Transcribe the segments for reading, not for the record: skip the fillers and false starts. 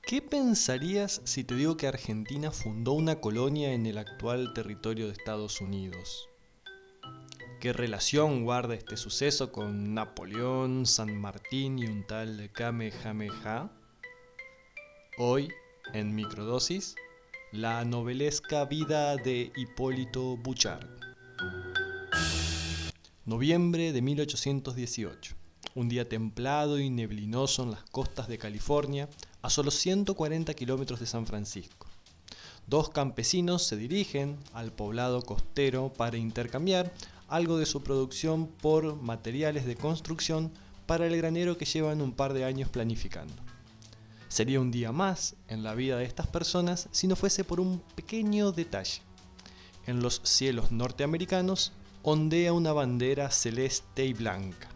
¿Qué pensarías si te digo que Argentina fundó una colonia en el actual territorio de Estados Unidos? ¿Qué relación guarda este suceso con Napoleón, San Martín y un tal Kamehameha? Hoy, en Microdosis, la novelesca vida de Hipólito Bouchard. Noviembre de 1818. Un día templado y neblinoso en las costas de California, a solo 140 kilómetros de San Francisco. Dos campesinos se dirigen al poblado costero para intercambiar algo de su producción por materiales de construcción para el granero que llevan un par de años planificando. Sería un día más en la vida de estas personas si no fuese por un pequeño detalle. En los cielos norteamericanos ondea una bandera celeste y blanca.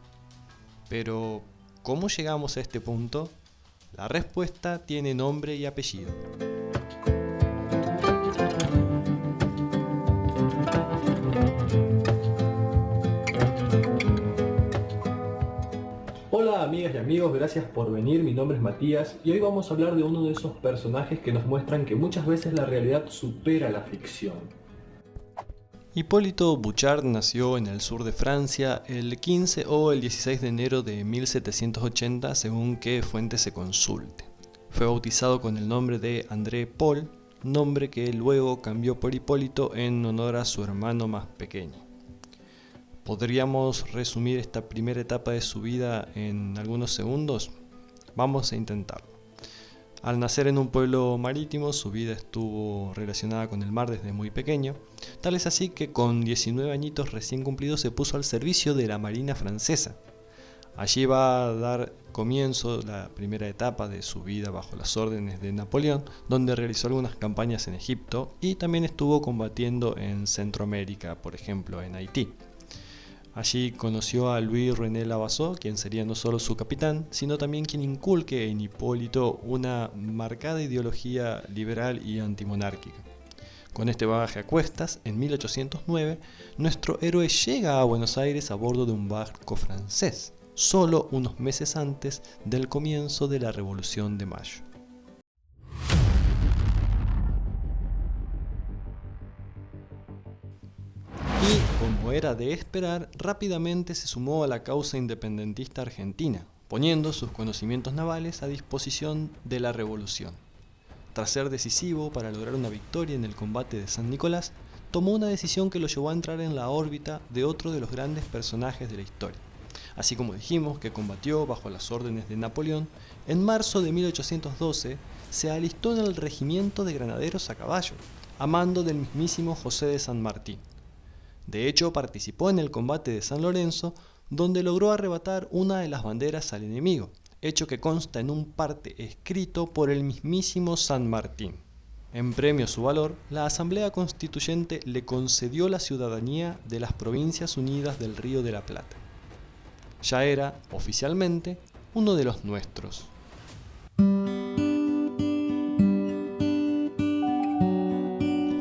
Pero, ¿cómo llegamos a este punto? La respuesta tiene nombre y apellido. Hola amigas y amigos, gracias por venir, mi nombre es Matías y hoy vamos a hablar de uno de esos personajes que nos muestran que muchas veces la realidad supera la ficción. Hipólito Bouchard nació en el sur de Francia el 15 o el 16 de enero de 1780 según qué fuente se consulte. Fue bautizado con el nombre de André Paul, nombre que luego cambió por Hipólito en honor a su hermano más pequeño. ¿Podríamos resumir esta primera etapa de su vida en algunos segundos? Vamos a intentarlo. Al nacer en un pueblo marítimo, su vida estuvo relacionada con el mar desde muy pequeño. Tal es así que con 19 añitos recién cumplidos se puso al servicio de la Marina francesa. Allí va a dar comienzo la primera etapa de su vida bajo las órdenes de Napoleón, donde realizó algunas campañas en Egipto y también estuvo combatiendo en Centroamérica, por ejemplo en Haití. Allí conoció a Louis René Levasseur, quien sería no solo su capitán, sino también quien inculque en Hipólito una marcada ideología liberal y antimonárquica. Con este bagaje a cuestas, en 1809, nuestro héroe llega a Buenos Aires a bordo de un barco francés, solo unos meses antes del comienzo de la Revolución de Mayo. Y, como era de esperar, rápidamente se sumó a la causa independentista argentina, poniendo sus conocimientos navales a disposición de la revolución. Tras ser decisivo para lograr una victoria en el combate de San Nicolás, tomó una decisión que lo llevó a entrar en la órbita de otro de los grandes personajes de la historia. Así como dijimos que combatió bajo las órdenes de Napoleón, en marzo de 1812 se alistó en el regimiento de granaderos a caballo, a mando del mismísimo José de San Martín. De hecho, participó en el combate de San Lorenzo, donde logró arrebatar una de las banderas al enemigo, hecho que consta en un parte escrito por el mismísimo San Martín. En premio a su valor, la Asamblea Constituyente le concedió la ciudadanía de las Provincias Unidas del Río de la Plata. Ya era, oficialmente, uno de los nuestros.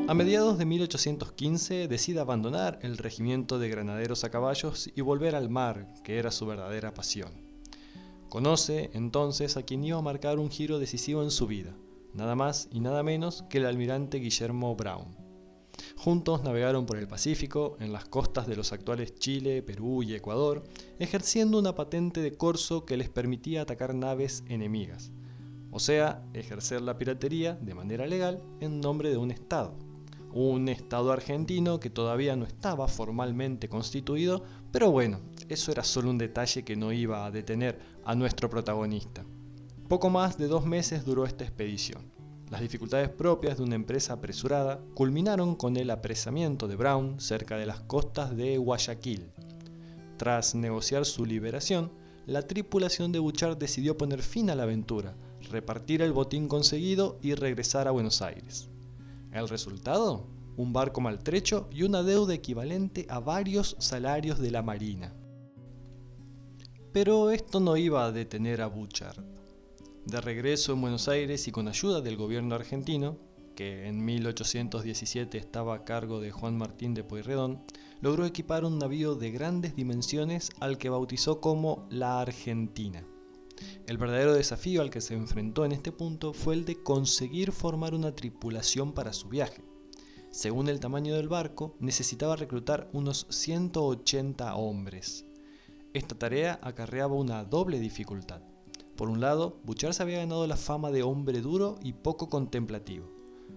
A mediados de 1815 decide abandonar el regimiento de granaderos a caballos y volver al mar, que era su verdadera pasión. Conoce entonces a quien iba a marcar un giro decisivo en su vida, nada más y nada menos que el almirante Guillermo Brown. Juntos navegaron por el Pacífico, en las costas de los actuales Chile, Perú y Ecuador, ejerciendo una patente de corso que les permitía atacar naves enemigas, o sea, ejercer la piratería de manera legal en nombre de un Estado. Un Estado argentino que todavía no estaba formalmente constituido, pero bueno, eso era solo un detalle que no iba a detener a nuestro protagonista. Poco más de 2 meses duró esta expedición. Las dificultades propias de una empresa apresurada culminaron con el apresamiento de Brown cerca de las costas de Guayaquil. Tras negociar su liberación, la tripulación de Bouchard decidió poner fin a la aventura, repartir el botín conseguido y regresar a Buenos Aires. El resultado, un barco maltrecho y una deuda equivalente a varios salarios de la Marina. Pero esto no iba a detener a Bouchard. De regreso en Buenos Aires y con ayuda del gobierno argentino, que en 1817 estaba a cargo de Juan Martín de Pueyrredón, logró equipar un navío de grandes dimensiones al que bautizó como la Argentina. El verdadero desafío al que se enfrentó en este punto fue el de conseguir formar una tripulación para su viaje. Según el tamaño del barco, necesitaba reclutar unos 180 hombres. Esta tarea acarreaba una doble dificultad. Por un lado, Bouchard se había ganado la fama de hombre duro y poco contemplativo.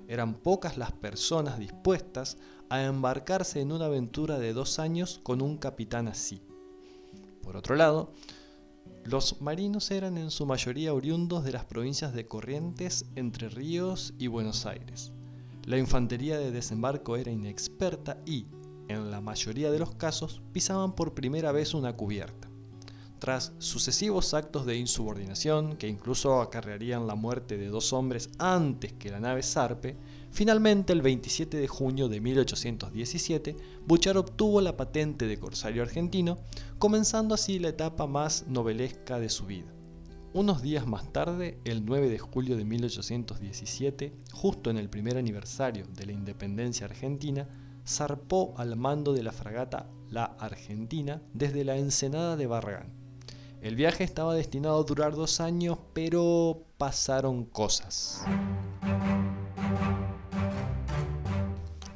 Eran pocas las personas dispuestas a embarcarse en una aventura de 2 años con un capitán así. Por otro lado, los marinos eran en su mayoría oriundos de las provincias de Corrientes, Entre Ríos y Buenos Aires. La infantería de desembarco era inexperta y, en la mayoría de los casos, pisaban por primera vez una cubierta. Tras sucesivos actos de insubordinación, que incluso acarrearían la muerte de 2 hombres antes que la nave zarpe, finalmente el 27 de junio de 1817, Bouchard obtuvo la patente de corsario argentino, comenzando así la etapa más novelesca de su vida. Unos días más tarde, el 9 de julio de 1817, justo en el primer aniversario de la independencia argentina, zarpó al mando de la fragata La Argentina desde la ensenada de Barragán. El viaje estaba destinado a durar 2 años, pero pasaron cosas.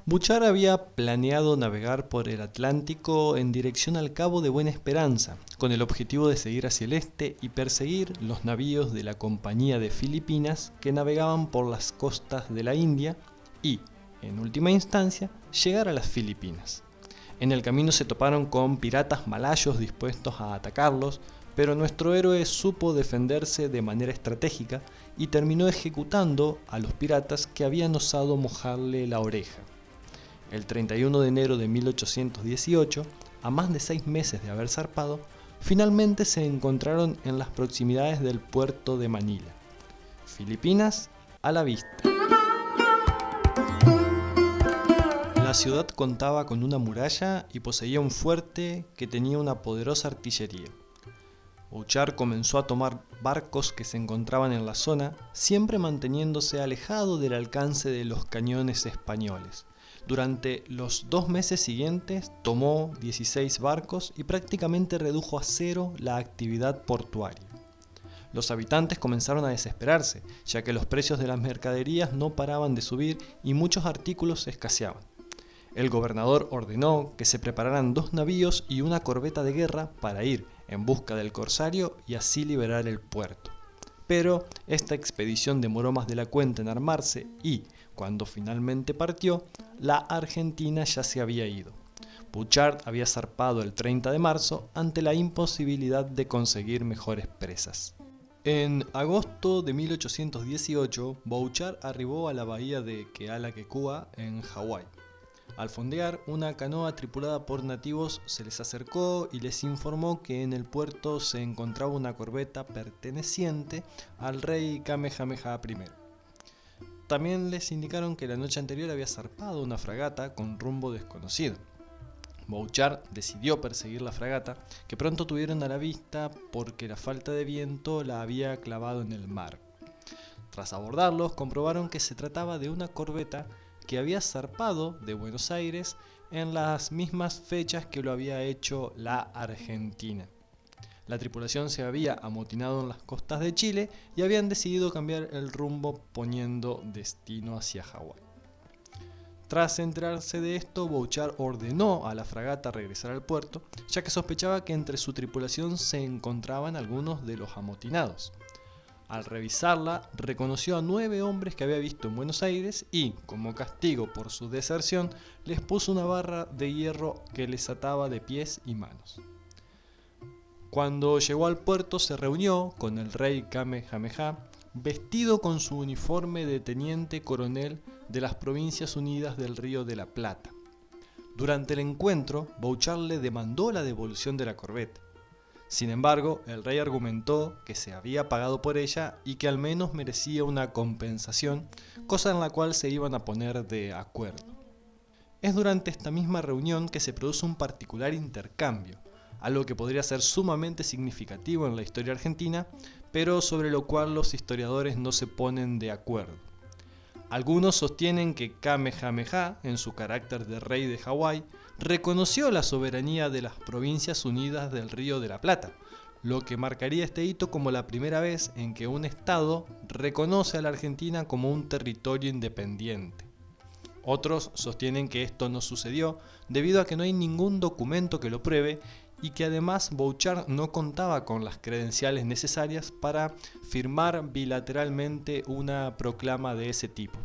Bouchard había planeado navegar por el Atlántico en dirección al Cabo de Buena Esperanza, con el objetivo de seguir hacia el este y perseguir los navíos de la Compañía de Filipinas que navegaban por las costas de la India y, en última instancia, llegar a las Filipinas. En el camino se toparon con piratas malayos dispuestos a atacarlos, pero nuestro héroe supo defenderse de manera estratégica y terminó ejecutando a los piratas que habían osado mojarle la oreja. El 31 de enero de 1818, a más de 6 meses de haber zarpado, finalmente se encontraron en las proximidades del puerto de Manila. Filipinas a la vista. La ciudad contaba con una muralla y poseía un fuerte que tenía una poderosa artillería. Bouchard comenzó a tomar barcos que se encontraban en la zona, siempre manteniéndose alejado del alcance de los cañones españoles. Durante los 2 meses siguientes tomó 16 barcos y prácticamente redujo a 0 la actividad portuaria. Los habitantes comenzaron a desesperarse, ya que los precios de las mercaderías no paraban de subir y muchos artículos escaseaban. El gobernador ordenó que se prepararan 2 navíos y una corbeta de guerra para ir en busca del corsario y así liberar el puerto. Pero esta expedición demoró más de la cuenta en armarse y, cuando finalmente partió, la Argentina ya se había ido. Bouchard había zarpado el 30 de marzo ante la imposibilidad de conseguir mejores presas. En agosto de 1818, Bouchard arribó a la bahía de Kealakekua en Hawái. Al fondear, una canoa tripulada por nativos se les acercó y les informó que en el puerto se encontraba una corbeta perteneciente al rey Kamehameha I. También les indicaron que la noche anterior había zarpado una fragata con rumbo desconocido. Bouchard decidió perseguir la fragata, que pronto tuvieron a la vista porque la falta de viento la había clavado en el mar. Tras abordarlos, comprobaron que se trataba de una corbeta que había zarpado de Buenos Aires en las mismas fechas que lo había hecho la Argentina. La tripulación se había amotinado en las costas de Chile y habían decidido cambiar el rumbo poniendo destino hacia Hawái. Tras enterarse de esto, Bouchard ordenó a la fragata regresar al puerto, ya que sospechaba que entre su tripulación se encontraban algunos de los amotinados. Al revisarla, reconoció a 9 hombres que había visto en Buenos Aires y, como castigo por su deserción, les puso una barra de hierro que les ataba de pies y manos. Cuando llegó al puerto se reunió con el rey Kamehameha, vestido con su uniforme de teniente coronel de las Provincias Unidas del Río de la Plata. Durante el encuentro, Bouchard le demandó la devolución de la corbeta. Sin embargo, el rey argumentó que se había pagado por ella y que al menos merecía una compensación, cosa en la cual se iban a poner de acuerdo. Es durante esta misma reunión que se produce un particular intercambio, algo que podría ser sumamente significativo en la historia argentina, pero sobre lo cual los historiadores no se ponen de acuerdo. Algunos sostienen que Kamehameha, en su carácter de rey de Hawái, reconoció la soberanía de las Provincias Unidas del Río de la Plata, lo que marcaría este hito como la primera vez en que un Estado reconoce a la Argentina como un territorio independiente. Otros sostienen que esto no sucedió debido a que no hay ningún documento que lo pruebe y que además Bouchard no contaba con las credenciales necesarias para firmar bilateralmente una proclama de ese tipo.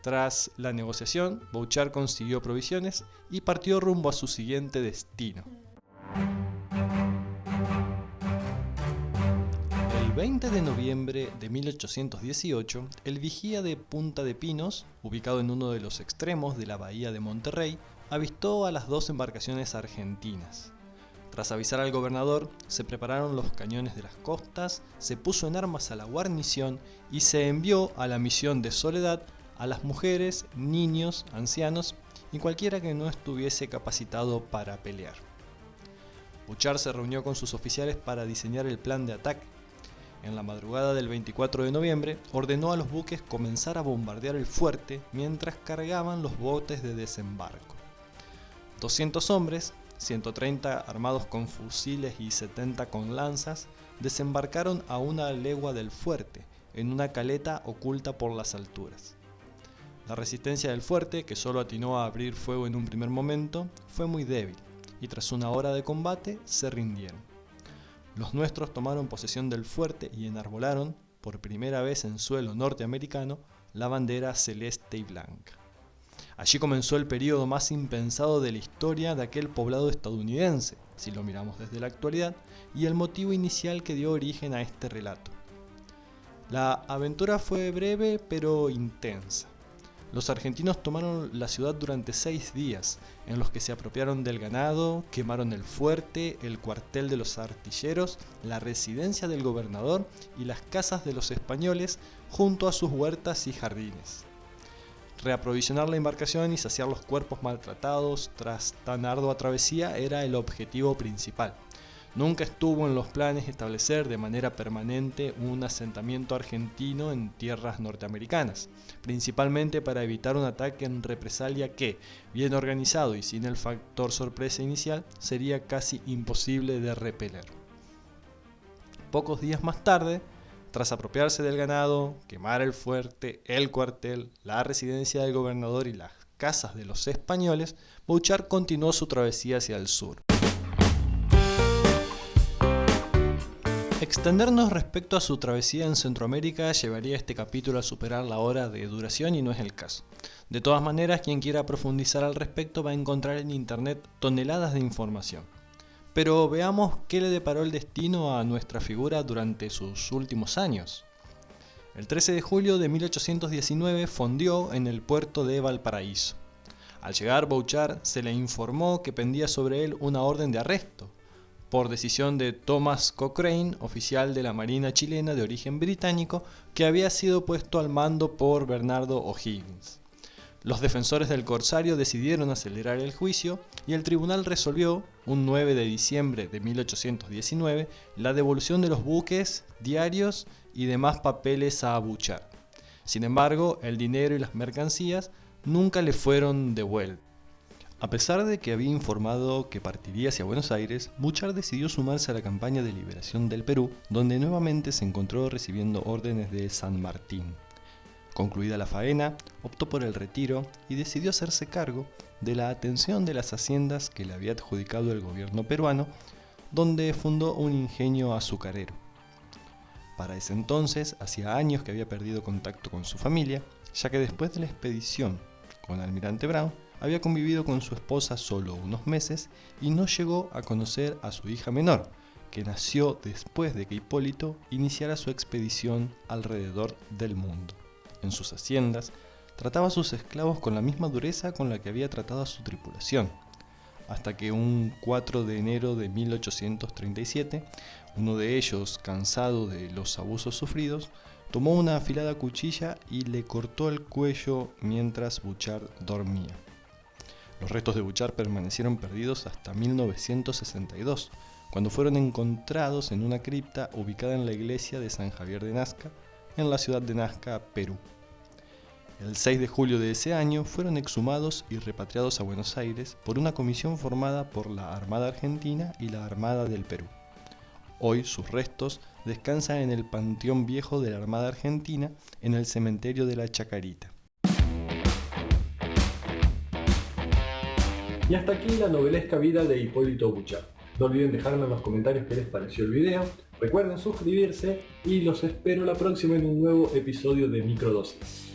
Tras la negociación, Bouchard consiguió provisiones y partió rumbo a su siguiente destino. El 20 de noviembre de 1818, el vigía de Punta de Pinos, ubicado en uno de los extremos de la bahía de Monterrey, avistó a las dos embarcaciones argentinas. Tras avisar al gobernador, se prepararon los cañones de las costas, se puso en armas a la guarnición y se envió a la misión de Soledad a las mujeres, niños, ancianos y cualquiera que no estuviese capacitado para pelear. Bouchard se reunió con sus oficiales para diseñar el plan de ataque. En la madrugada del 24 de noviembre, ordenó a los buques comenzar a bombardear el fuerte mientras cargaban los botes de desembarco. 200 hombres, 130 armados con fusiles y 70 con lanzas, desembarcaron a una legua del fuerte, en una caleta oculta por las alturas. La resistencia del fuerte, que solo atinó a abrir fuego en un primer momento, fue muy débil, y tras una hora de combate se rindieron. Los nuestros tomaron posesión del fuerte y enarbolaron, por primera vez en suelo norteamericano, la bandera celeste y blanca. Allí comenzó el período más impensado de la historia de aquel poblado estadounidense, si lo miramos desde la actualidad, y el motivo inicial que dio origen a este relato. La aventura fue breve pero intensa. Los argentinos tomaron la ciudad durante 6 días, en los que se apropiaron del ganado, quemaron el fuerte, el cuartel de los artilleros, la residencia del gobernador y las casas de los españoles, junto a sus huertas y jardines. Reaprovisionar la embarcación y saciar los cuerpos maltratados tras tan ardua travesía era el objetivo principal. Nunca estuvo en los planes establecer de manera permanente un asentamiento argentino en tierras norteamericanas, principalmente para evitar un ataque en represalia que, bien organizado y sin el factor sorpresa inicial, sería casi imposible de repeler. Pocos días más tarde, tras apropiarse del ganado, quemar el fuerte, el cuartel, la residencia del gobernador y las casas de los españoles, Bouchard continuó su travesía hacia el sur. Extendernos respecto a su travesía en Centroamérica llevaría este capítulo a superar la hora de duración y no es el caso. De todas maneras, quien quiera profundizar al respecto va a encontrar en internet toneladas de información. Pero veamos qué le deparó el destino a nuestra figura durante sus últimos años. El 13 de julio de 1819 fondió en el puerto de Valparaíso. Al llegar Bouchard se le informó que pendía sobre él una orden de arresto, por decisión de Thomas Cochrane, oficial de la Marina chilena de origen británico, que había sido puesto al mando por Bernardo O'Higgins. Los defensores del corsario decidieron acelerar el juicio y el tribunal resolvió, un 9 de diciembre de 1819, la devolución de los buques, diarios y demás papeles a Bouchard. Sin embargo, el dinero y las mercancías nunca le fueron devueltos. A pesar de que había informado que partiría hacia Buenos Aires, Bouchard decidió sumarse a la campaña de liberación del Perú, donde nuevamente se encontró recibiendo órdenes de San Martín. Concluida la faena, optó por el retiro y decidió hacerse cargo de la atención de las haciendas que le había adjudicado el gobierno peruano, donde fundó un ingenio azucarero. Para ese entonces, hacía años que había perdido contacto con su familia, ya que después de la expedición con Almirante Brown, había convivido con su esposa solo unos meses y no llegó a conocer a su hija menor, que nació después de que Hipólito iniciara su expedición alrededor del mundo. En sus haciendas, trataba a sus esclavos con la misma dureza con la que había tratado a su tripulación, hasta que un 4 de enero de 1837, uno de ellos, cansado de los abusos sufridos, tomó una afilada cuchilla y le cortó el cuello mientras Bouchard dormía. Los restos de Bouchard permanecieron perdidos hasta 1962, cuando fueron encontrados en una cripta ubicada en la iglesia de San Javier de Nazca, en la ciudad de Nazca, Perú. El 6 de julio de ese año fueron exhumados y repatriados a Buenos Aires por una comisión formada por la Armada Argentina y la Armada del Perú. Hoy sus restos descansan en el Panteón Viejo de la Armada Argentina, en el cementerio de la Chacarita. Y hasta aquí la novelesca vida de Hipólito Buchat. No olviden dejarme en los comentarios qué les pareció el video. Recuerden suscribirse y los espero la próxima en un nuevo episodio de Microdosis.